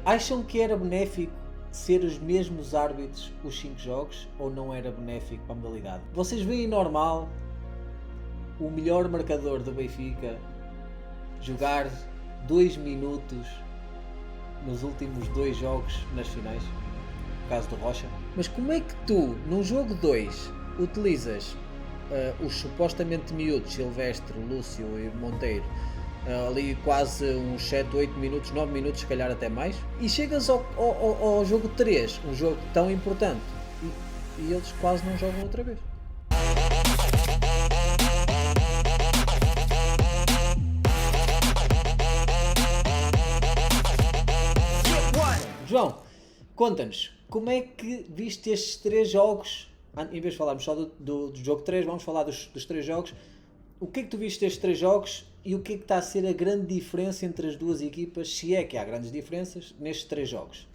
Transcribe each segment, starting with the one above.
Acham que era benéfico ser os mesmos árbitros os 5 jogos ou não era benéfico para a modalidade? Vocês veem normal o melhor marcador do Benfica jogar 2 minutos nos últimos 2 jogos nas finais? No caso do Rocha. Mas como é que tu, num jogo 2, utilizas os supostamente miúdos, Silvestre, Lúcio e Monteiro, ali quase uns 7, 8 minutos, 9 minutos, se calhar até mais, e chegas ao jogo 3, um jogo tão importante, e eles quase não jogam outra vez. João, conta-nos, como é que viste estes 3 jogos? Em vez de falarmos só do jogo 3, vamos falar dos 3 jogos. O que é que tu viste destes 3 jogos e o que é que está a ser a grande diferença entre as duas equipas, se é que há grandes diferenças, nestes 3 jogos?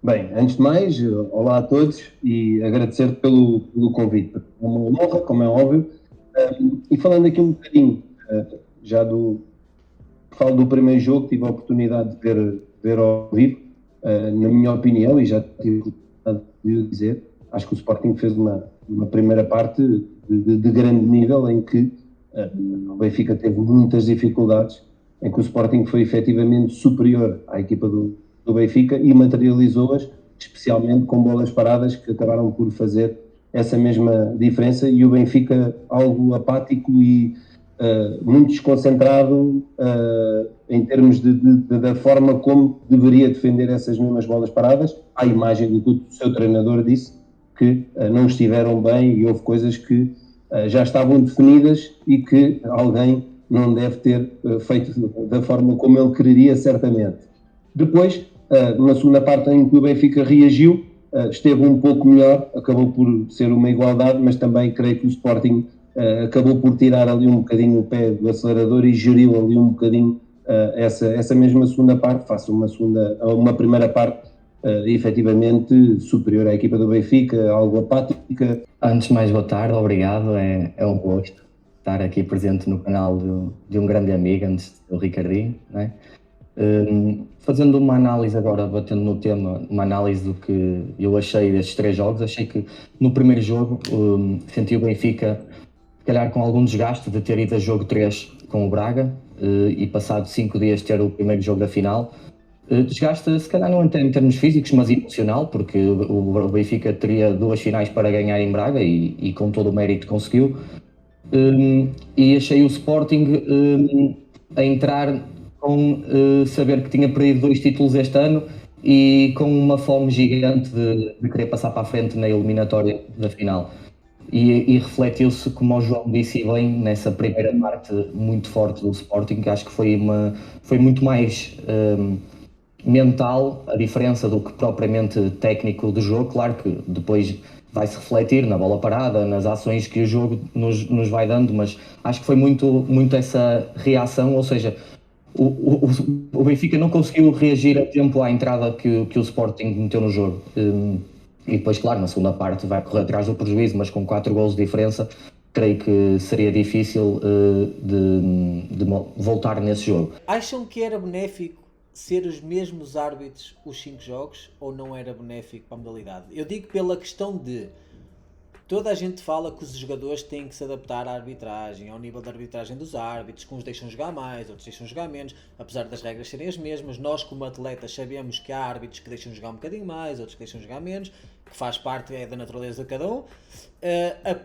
Bem, antes de mais, olá a todos e agradecer pelo convite. É uma honra, como é óbvio. E falando aqui um bocadinho, falo do primeiro jogo, tive a oportunidade de ver ao vivo. Na minha opinião, e já tive a oportunidade de o dizer, acho que o Sporting fez uma primeira parte de grande nível, em que o Benfica teve muitas dificuldades, em que o Sporting foi efetivamente superior à equipa do Benfica e materializou-as, especialmente com bolas paradas que acabaram por fazer essa mesma diferença, e o Benfica algo apático e muito desconcentrado em termos da forma como deveria defender essas mesmas bolas paradas, à imagem do que o seu treinador disse, que não estiveram bem e houve coisas que já estavam definidas e que alguém não deve ter feito da forma como ele quereria, certamente. Depois, na segunda parte em que o Benfica reagiu, esteve um pouco melhor, acabou por ser uma igualdade, mas também creio que o Sporting acabou por tirar ali um bocadinho o pé do acelerador e geriu ali um bocadinho essa mesma segunda parte, face a uma primeira parte efetivamente superior à equipa do Benfica, algo apática. Antes de mais, boa tarde, obrigado, é um gosto estar aqui presente no canal de um grande amigo, antes do Ricardinho, não é? Fazendo uma análise agora, batendo no tema, uma análise do que eu achei destes 3 jogos, achei que no primeiro jogo senti o Benfica, se calhar com algum desgaste de ter ido a jogo 3 com o Braga e passado 5 dias ter o primeiro jogo da final. Desgasta, se calhar não em termos físicos, mas emocional, porque o Benfica teria 2 finais para ganhar em Braga e com todo o mérito conseguiu. E achei o Sporting a entrar com saber que tinha perdido 2 títulos este ano e com uma fome gigante de querer passar para a frente na eliminatória da final. E refletiu-se, como o João disse bem, nessa primeira parte muito forte do Sporting, que acho que foi muito mais mental a diferença do que propriamente técnico do jogo. Claro que depois vai-se refletir na bola parada, nas ações que o jogo nos vai dando, mas acho que foi muito essa reação, ou seja, o Benfica não conseguiu reagir a tempo à entrada que o Sporting meteu no jogo. E depois, claro, na segunda parte vai correr atrás do prejuízo, mas com 4 golos de diferença, creio que seria difícil de voltar nesse jogo. Acham que era benéfico ser os mesmos árbitros os 5 jogos ou não era benéfico para a modalidade? Eu digo pela questão de toda a gente fala que os jogadores têm que se adaptar à arbitragem, ao nível da arbitragem dos árbitros, que uns deixam jogar mais, outros deixam jogar menos, apesar das regras serem as mesmas. Nós, como atletas, sabemos que há árbitros que deixam jogar um bocadinho mais, outros que deixam jogar menos, que faz parte da natureza de cada um.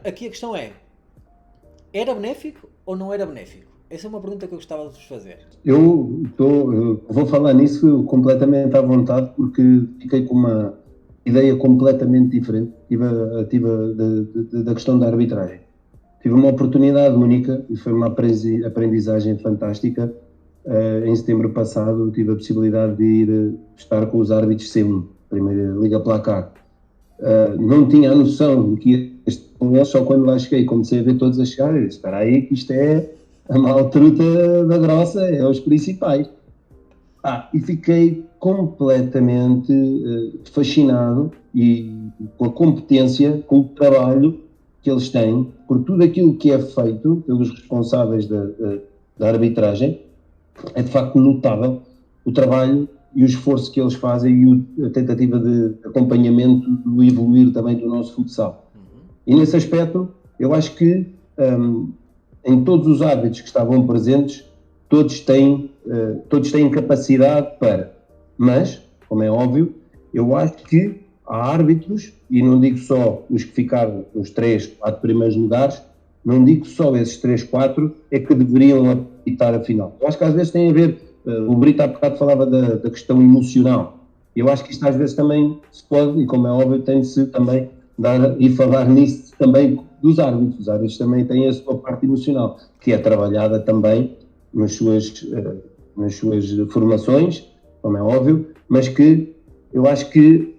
Aqui a questão é, era benéfico ou não era benéfico? Essa é uma pergunta que eu gostava de vos fazer. Eu vou falar nisso completamente à vontade, porque fiquei com uma ideia completamente diferente da questão da arbitragem. Tive uma oportunidade única e foi uma aprendizagem fantástica. Em setembro passado tive a possibilidade de ir estar com os árbitros C1, Primeira Liga Placar. Não tinha a noção de que ia estar com eles, só quando lá cheguei comecei a ver todos a chegar e disse, espera aí que isto é a maltruta da grossa, é os principais. E fiquei completamente fascinado e com a competência, com o trabalho que eles têm, por tudo aquilo que é feito pelos responsáveis da arbitragem, é de facto notável o trabalho e o esforço que eles fazem e a tentativa de acompanhamento do evoluir também do nosso futsal. E nesse aspecto, eu acho que em todos os árbitros que estavam presentes, todos têm capacidade para, mas, como é óbvio, eu acho que há árbitros, e não digo só os que ficaram nos 3, 4 primeiros lugares, não digo só esses 3, 4 é que deveriam apitar a final. Eu acho que às vezes tem a ver, o Brito há bocado falava da questão emocional. Eu acho que isto às vezes também se pode, e como é óbvio, tem de se também dar e falar nisso também dos árbitros. Os árbitros também têm a sua parte emocional, que é trabalhada também nas suas formações, como é óbvio, mas que eu acho que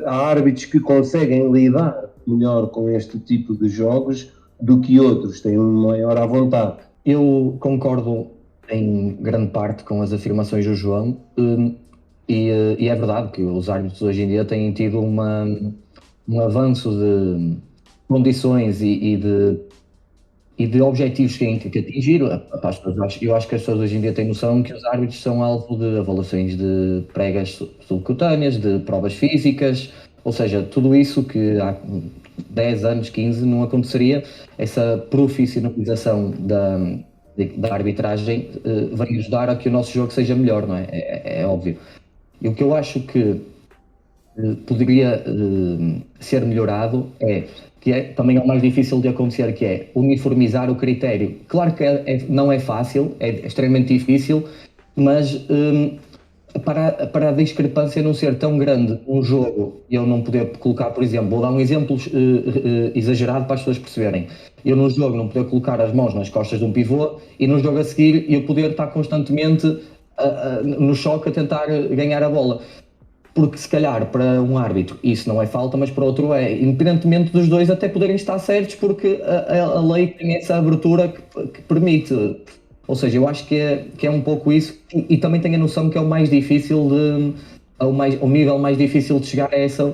há árbitros que conseguem lidar melhor com este tipo de jogos do que outros, têm uma maior à vontade. Eu concordo em grande parte com as afirmações do João, e é verdade que os árbitros hoje em dia têm tido um avanço de condições e de objetivos que têm que atingir. Eu acho que as pessoas hoje em dia têm noção que os árbitros são alvo de avaliações de pregas subcutâneas, de provas físicas, ou seja, tudo isso que há 10 anos, 15 não aconteceria. Essa profissionalização da arbitragem vai ajudar a que o nosso jogo seja melhor, não é? É óbvio. E o que eu acho que poderia ser melhorado também é o mais difícil de acontecer, que é uniformizar o critério. Claro que não é fácil, é extremamente difícil, mas para a discrepância não ser tão grande um jogo, eu não poder colocar, por exemplo, vou dar um exemplo exagerado para as pessoas perceberem. Eu num jogo não poder colocar as mãos nas costas de um pivô e num jogo a seguir eu poder estar constantemente no choque a tentar ganhar a bola. Porque se calhar para um árbitro isso não é falta, mas para outro é, independentemente dos dois até poderem estar certos, porque a lei tem essa abertura que permite. Ou seja, eu acho que é um pouco isso, e também tenho a noção que é o mais difícil o nível mais difícil de chegar a essa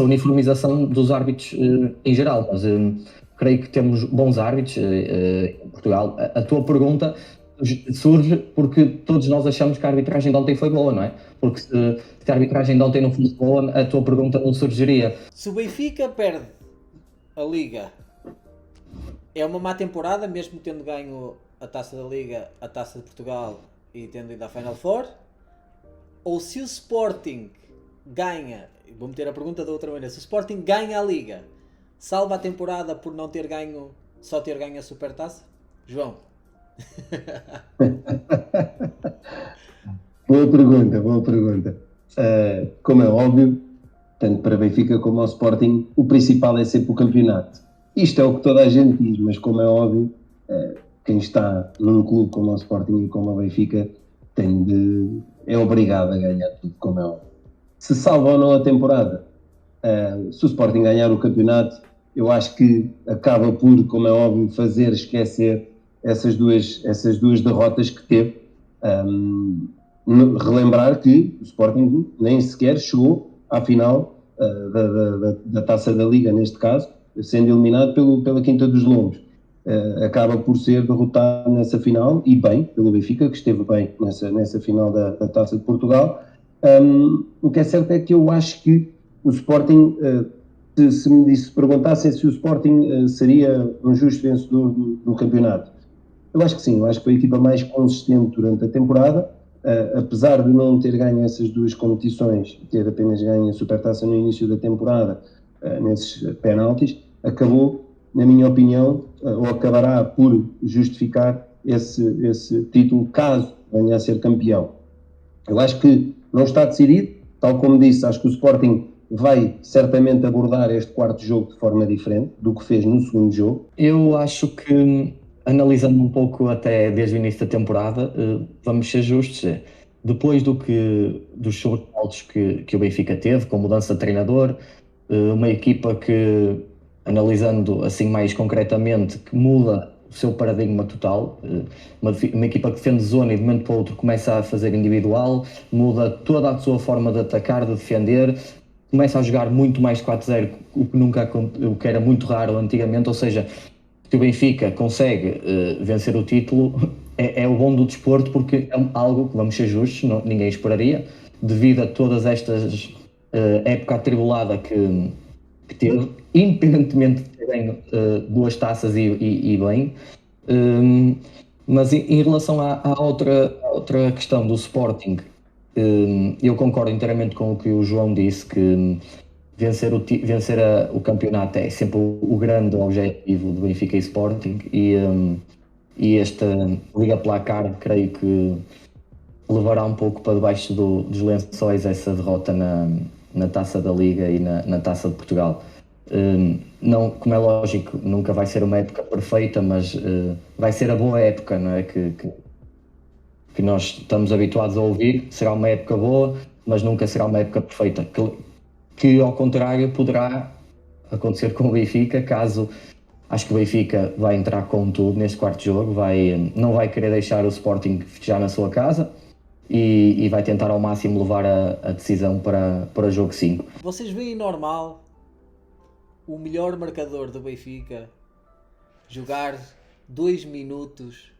uniformização dos árbitros em geral, mas creio que temos bons árbitros em Portugal. A tua pergunta surge porque todos nós achamos que a arbitragem de ontem foi boa, não é? Porque se a arbitragem de ontem não fosse boa, a tua pergunta não surgiria. Se o Benfica perde a Liga, é uma má temporada, mesmo tendo ganho a Taça da Liga, a Taça de Portugal e tendo ido à Final Four? Ou se o Sporting ganha, vou meter a pergunta de outra maneira, se o Sporting ganha a Liga, salva a temporada por não ter ganho, só ter ganho a Supertaça? João? Boa pergunta. Como é óbvio, tanto para Benfica como ao Sporting, o principal é sempre o campeonato. Isto é o que toda a gente diz, mas como é óbvio, quem está num clube como o Sporting e como o Benfica é obrigado a ganhar tudo, como é óbvio. Se salva ou não a temporada, se o Sporting ganhar o campeonato, eu acho que acaba por, como é óbvio, fazer esquecer essas duas derrotas que teve. Relembrar que o Sporting nem sequer chegou à final da Taça da Liga, neste caso, sendo eliminado pela Quinta dos Lombos. Acaba por ser derrotado nessa final, e bem, pelo Benfica, que esteve bem nessa final da Taça de Portugal. O que é certo é que eu acho que o Sporting, se me perguntassem se o Sporting seria um justo vencedor do campeonato, eu acho que sim. Eu acho que foi a equipa mais consistente durante a temporada, apesar de não ter ganho essas duas competições, ter apenas ganho a Supertaça no início da temporada, nesses penaltis, acabou, na minha opinião, ou acabará por justificar esse título, caso venha a ser campeão. Eu acho que não está decidido, tal como disse, acho que o Sporting vai certamente abordar este quarto jogo de forma diferente do que fez no segundo jogo. Eu acho que, analisando um pouco até desde o início da temporada, vamos ser justos. Depois dos sobressaltos que o Benfica teve, com mudança de treinador, uma equipa que, analisando assim mais concretamente, que muda o seu paradigma total, uma equipa que defende zona e de um momento para o outro começa a fazer individual, muda toda a sua forma de atacar, de defender, começa a jogar muito mais 4-0, o que era muito raro antigamente. Ou seja, se o Benfica consegue vencer o título, é o bom do desporto, porque é algo que, vamos ser justos, ninguém esperaria, devido a todas estas época atribulada que teve, independentemente de ter ganho 2 taças e bem. Mas em relação à outra questão do Sporting, eu concordo inteiramente com o que o João disse, que vencer o campeonato é sempre o grande objetivo do Benfica e Sporting, e esta Liga Placar creio que levará um pouco para debaixo dos lençóis essa derrota na Taça da Liga e na Taça de Portugal. Não, como é lógico, nunca vai ser uma época perfeita, mas vai ser a boa época, não é? Que nós estamos habituados a ouvir. Será uma época boa, mas nunca será uma época perfeita. Que ao contrário poderá acontecer com o Benfica, caso... Acho que o Benfica vai entrar com tudo neste quarto jogo, não vai querer deixar o Sporting festejar na sua casa e vai tentar ao máximo levar a decisão para o jogo 5. Vocês veem normal o melhor marcador do Benfica jogar 2 minutos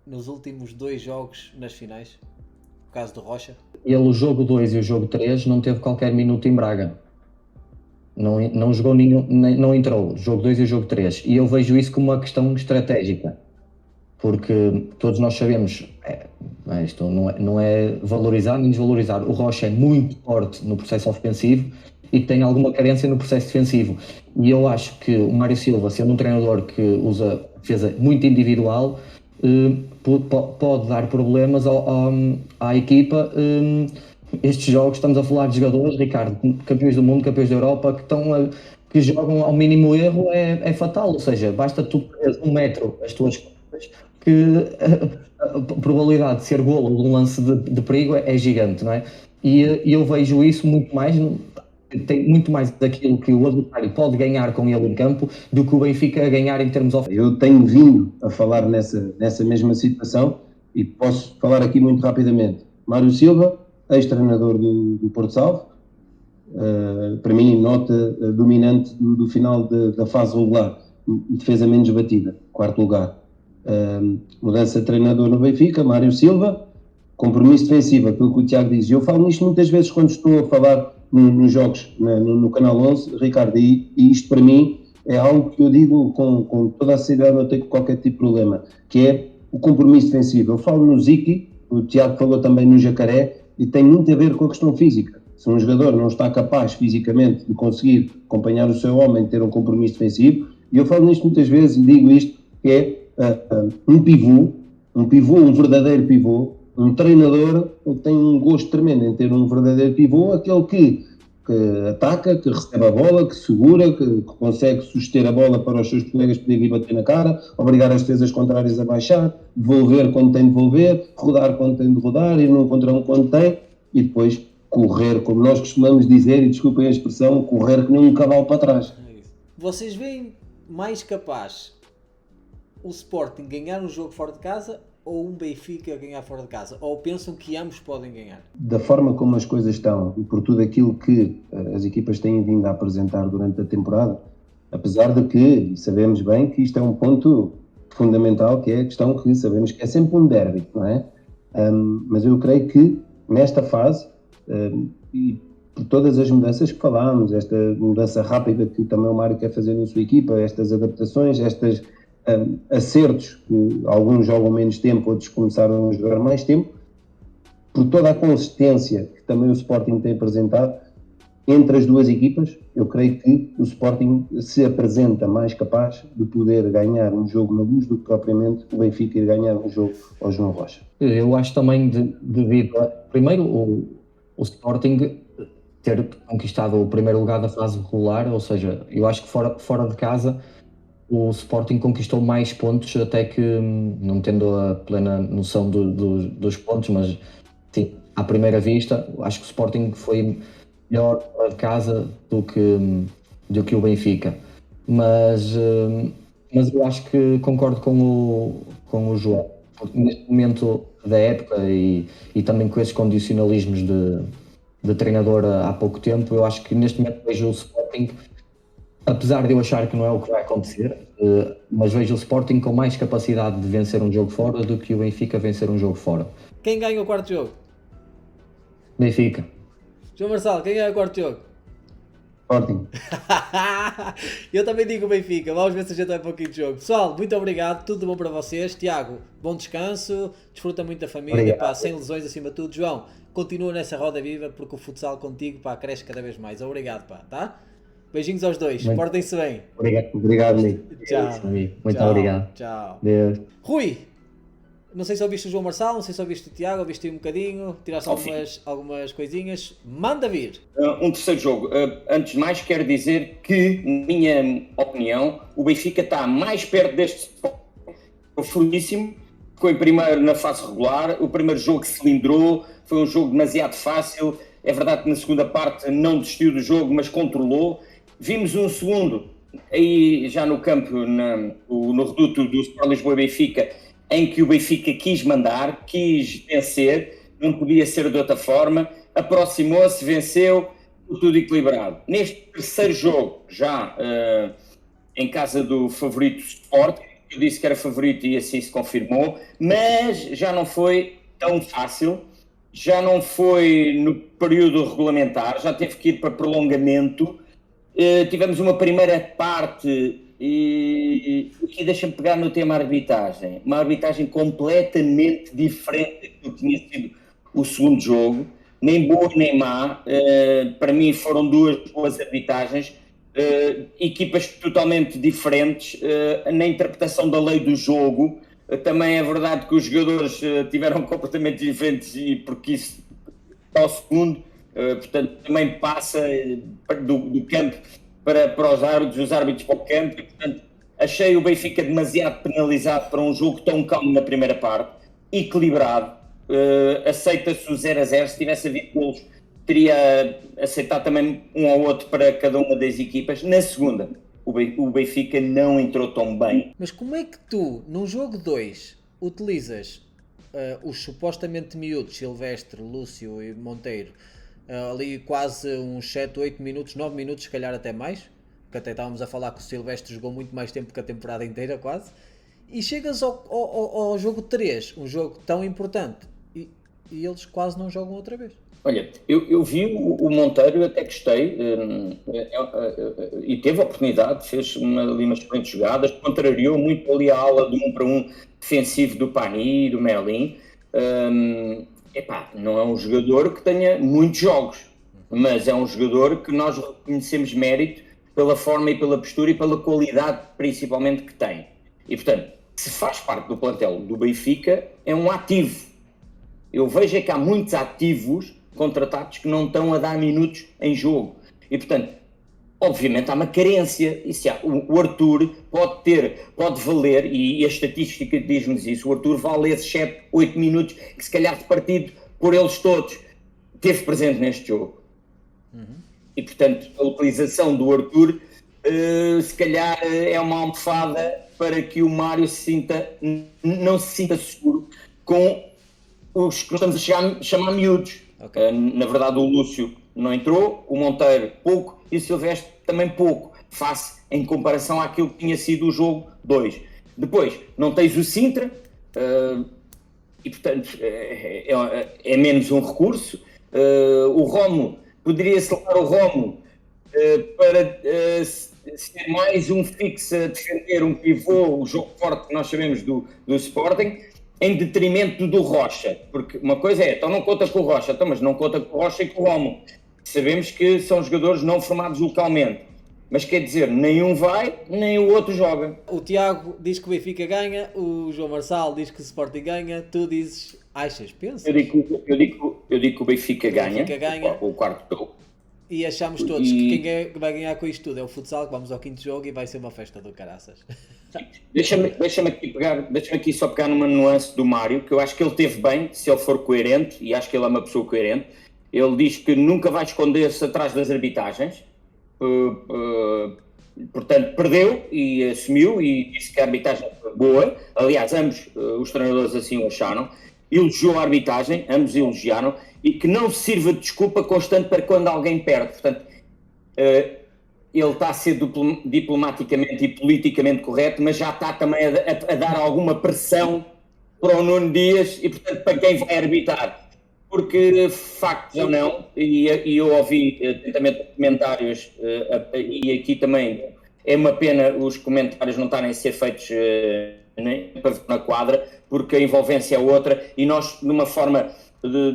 nos últimos 2 jogos nas finais? No caso do Rocha. Ele, o jogo 2 e o jogo 3, não teve qualquer minuto em Braga. Não jogou nenhum, não entrou, jogo 2 e jogo 3. E eu vejo isso como uma questão estratégica. Porque todos nós sabemos, isto não é valorizar nem desvalorizar. O Rocha é muito forte no processo ofensivo e tem alguma carência no processo defensivo. E eu acho que o Mário Silva, sendo um treinador que usa defesa muito individual, pode dar problemas à equipa. Estes jogos, estamos a falar de jogadores, Ricardo, campeões do mundo, campeões da Europa, que jogam ao mínimo erro, é fatal. Ou seja, basta tu perderes 1 metro as tuas costas, que a probabilidade de ser golo de um lance de perigo é gigante, não é? E eu vejo isso muito mais, tem muito mais daquilo que o adversário pode ganhar com ele em campo do que o Benfica ganhar em termos ofensivos. Eu tenho vindo a falar nessa mesma situação e posso falar aqui muito rapidamente. Mário Silva, ex-treinador do Porto Salvo, para mim nota dominante do final da fase regular, defesa menos batida, 4º lugar. Mudança de treinador no Benfica, Mário Silva, compromisso defensivo, aquilo que o Tiago diz. Eu falo nisto muitas vezes quando estou a falar nos jogos no Canal 11, Ricardo, e isto para mim é algo que eu digo com toda a seriedade, não tenho qualquer tipo de problema, que é o compromisso defensivo. Eu falo no Ziki, o Tiago falou também no Jacaré, e tem muito a ver com a questão física. Se um jogador não está capaz fisicamente de conseguir acompanhar o seu homem, ter um compromisso defensivo, e eu falo nisto muitas vezes e digo isto, que é um pivô, um verdadeiro pivô, um treinador tem um gosto tremendo em ter um verdadeiro pivô, aquele que ataca, que recebe a bola, que segura, que consegue suster a bola para os seus colegas poderem bater na cara, obrigar as defesas contrárias a baixar, devolver quando tem de devolver, rodar quando tem de rodar, ir num contra um quando tem, e depois correr, como nós costumamos dizer, e desculpem a expressão, correr que nem um cavalo para trás. Vocês veem mais capaz o Sporting ganhar um jogo fora de casa ou um Benfica ganhar fora de casa? Ou pensam que ambos podem ganhar? Da forma como as coisas estão e por tudo aquilo que as equipas têm vindo a apresentar durante a temporada, apesar de que sabemos bem que isto é um ponto fundamental, que é a questão que sabemos que é sempre um derby, não é? Mas eu creio que nesta fase, e por todas as mudanças que falámos, esta mudança rápida que também o Mário quer fazer na sua equipa, estas adaptações, estas acertos, que alguns jogam menos tempo, outros começaram a jogar mais tempo, por toda a consistência que também o Sporting tem apresentado entre as duas equipas, eu creio que o Sporting se apresenta mais capaz de poder ganhar um jogo na Luz do que propriamente o Benfica ir ganhar um jogo ao João Rocha. Eu acho também devido a, primeiro, o Sporting ter conquistado o primeiro lugar da fase regular, ou seja, eu acho que fora de casa o Sporting conquistou mais pontos, até que, não tendo a plena noção dos pontos, mas sim, à primeira vista, acho que o Sporting foi melhor fora de casa do que o Benfica. Mas eu acho que concordo com o João. Porque neste momento da época e também com esses condicionalismos de treinador há pouco tempo, eu acho que neste momento vejo o Sporting apesar de eu achar que não é o que vai acontecer, mas vejo o Sporting com mais capacidade de vencer um jogo fora do que o Benfica vencer um jogo fora. Quem ganha o quarto jogo? Benfica. João Marçal, quem ganha o quarto jogo? Sporting. Eu também digo o Benfica, vamos ver se a gente vai para um quinto jogo. Pessoal, muito obrigado, tudo bom para vocês. Tiago, bom descanso, desfruta muito da família, pá, sem lesões acima de tudo. João, continua nessa roda viva porque o futsal contigo, pá, cresce cada vez mais. Obrigado, pá, tá? Beijinhos aos dois, portem-se bem. Obrigado, amigo. Tchau. Muito Tchau. obrigado. Tchau. Deus. Rui, não sei se ouviste o João Marçal, não sei se ouviste o Tiago, ouviste um bocadinho, tiraste algumas coisinhas. Manda vir. Um terceiro jogo. Antes de mais, quero dizer que, na minha opinião, o Benfica está mais perto deste fortíssimo. Ficou em primeiro na fase regular. O primeiro jogo cilindrou, foi um jogo demasiado fácil. É verdade que na segunda parte não desistiu do jogo, mas controlou. Vimos um segundo, aí já no campo, no reduto do Sport Lisboa e Benfica, em que o Benfica quis mandar, quis vencer, não podia ser de outra forma, aproximou-se, venceu, tudo equilibrado. Neste terceiro jogo, já em casa do favorito Sport, eu disse que era favorito e assim se confirmou, mas já não foi tão fácil, já não foi no período regulamentar, já teve que ir para prolongamento. Tivemos uma primeira parte e aqui deixa-me pegar no tema arbitragem, uma arbitragem completamente diferente do que tinha sido o segundo jogo, nem boa nem má. Para mim foram duas boas arbitragens, equipas totalmente diferentes na interpretação da lei do jogo. Também é verdade que os jogadores tiveram comportamentos diferentes e porque isso ao segundo, portanto também passa do campo para os árbitros para o campo, e, portanto, achei o Benfica demasiado penalizado para um jogo tão calmo na primeira parte, equilibrado. Aceita-se o 0-0, se tivesse havido golos, teria aceitado também um ou outro para cada uma das equipas. Na segunda, o Benfica não entrou tão bem. Mas como é que tu, num jogo 2, utilizas os supostamente miúdos, Silvestre, Lúcio e Monteiro, ali quase uns 7, 8 minutos, 9 minutos, se calhar até mais, porque até estávamos a falar que o Silvestre jogou muito mais tempo que a temporada inteira quase, e chegas ao jogo 3, um jogo tão importante, e eles quase não jogam outra vez. Olha, eu vi o Monteiro, até gostei, e teve a oportunidade, fez ali umas excelentes jogadas, contrariou muito ali a ala do 1 para 1 defensivo do Pani e do Merlin. Não é um jogador que tenha muitos jogos, mas é um jogador que nós reconhecemos mérito pela forma e pela postura e pela qualidade principalmente que tem. E portanto, se faz parte do plantel do Benfica, é um ativo. Eu vejo é que há muitos ativos contratados que não estão a dar minutos em jogo. E portanto, obviamente há uma carência. O Arthur pode valer, e a estatística diz-nos isso, o Arthur vale esses 7, 8 minutos que se calhar repartido por eles todos teve presente neste jogo. E portanto a utilização do Arthur se calhar é uma almofada para que o Mário não se sinta seguro com os que estamos a chamar miúdos. Okay. Na verdade o Lúcio não entrou, o Monteiro pouco e o Silvestre também pouco, face em comparação àquilo que tinha sido o jogo 2. Depois, não tens o Sintra, e portanto é menos um recurso. O Romo, poderia-se levar o Romo para ser mais um fixo a defender um pivô, o jogo forte que nós sabemos do Sporting, em detrimento do Rocha, porque uma coisa é, então não conta com o Rocha, mas não conta com o Rocha e com o Romo. Sabemos que são jogadores não formados localmente, mas quer dizer, nenhum vai, nem o outro joga. O Tiago diz que o Benfica ganha, o João Marçal diz que o Sporting ganha, tu dizes, pensas? Eu digo que o Benfica ganha. O quarto jogo. E achamos todos que quem vai ganhar com isto tudo é o futsal, que vamos ao quinto jogo e vai ser uma festa do caraças. Deixa-me aqui só pegar numa nuance do Mário, que eu acho que ele teve bem, se ele for coerente, e acho que ele é uma pessoa coerente. Ele diz que nunca vai esconder-se atrás das arbitragens, portanto perdeu e assumiu e disse que a arbitragem foi boa. Aliás, ambos os treinadores assim o acharam, elogiou a arbitragem, ambos elogiaram, e que não se sirva de desculpa constante para quando alguém perde. Portanto, ele está a ser diplomaticamente e politicamente correto, mas já está também a dar alguma pressão para o Nuno Dias e, portanto, para quem vai arbitrar. Porque, factos ou não, e eu ouvi atentamente comentários, e aqui também é uma pena os comentários não estarem a ser feitos na quadra, porque a envolvência é outra, e nós, numa forma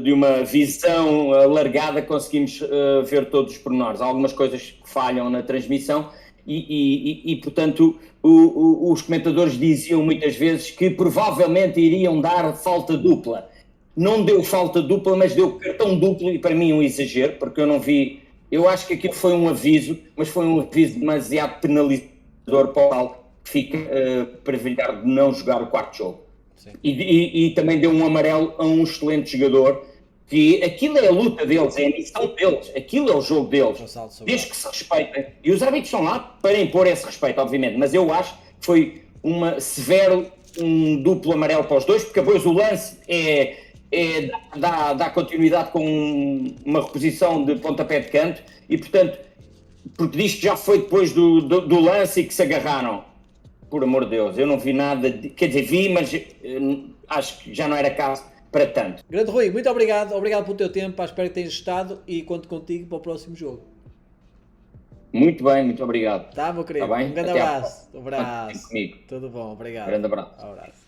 de uma visão alargada, conseguimos ver todos os pormenores. Há algumas coisas que falham na transmissão e portanto, os comentadores diziam muitas vezes que provavelmente iriam dar falta dupla. Não deu falta dupla, mas deu cartão duplo, e para mim um exagero, porque eu não vi... Eu acho que aquilo foi um aviso, mas foi um aviso demasiado penalizador para o tal que fica para brilhar de não jogar o quarto jogo. E também deu um amarelo a um excelente jogador, que aquilo é a luta deles, é a missão deles, aquilo é o jogo deles, desde que se respeitem. E os árbitros estão lá para impor esse respeito, obviamente, mas eu acho que foi um duplo amarelo para os dois, porque depois o lance dá continuidade com uma reposição de pontapé de canto, e portanto, porque diz que já foi depois do lance e que se agarraram. Por amor de Deus, eu não vi nada, quer dizer, vi, mas acho que já não era caso para tanto. Grande Rui, muito obrigado pelo teu tempo, espero que tenhas gostado e conto contigo para o próximo jogo. Muito bem, muito obrigado. Tá, meu querido, Tá bem? um grande Até abraço. Um abraço. Comigo. Tudo bom, obrigado. Grande abraço. Abraço.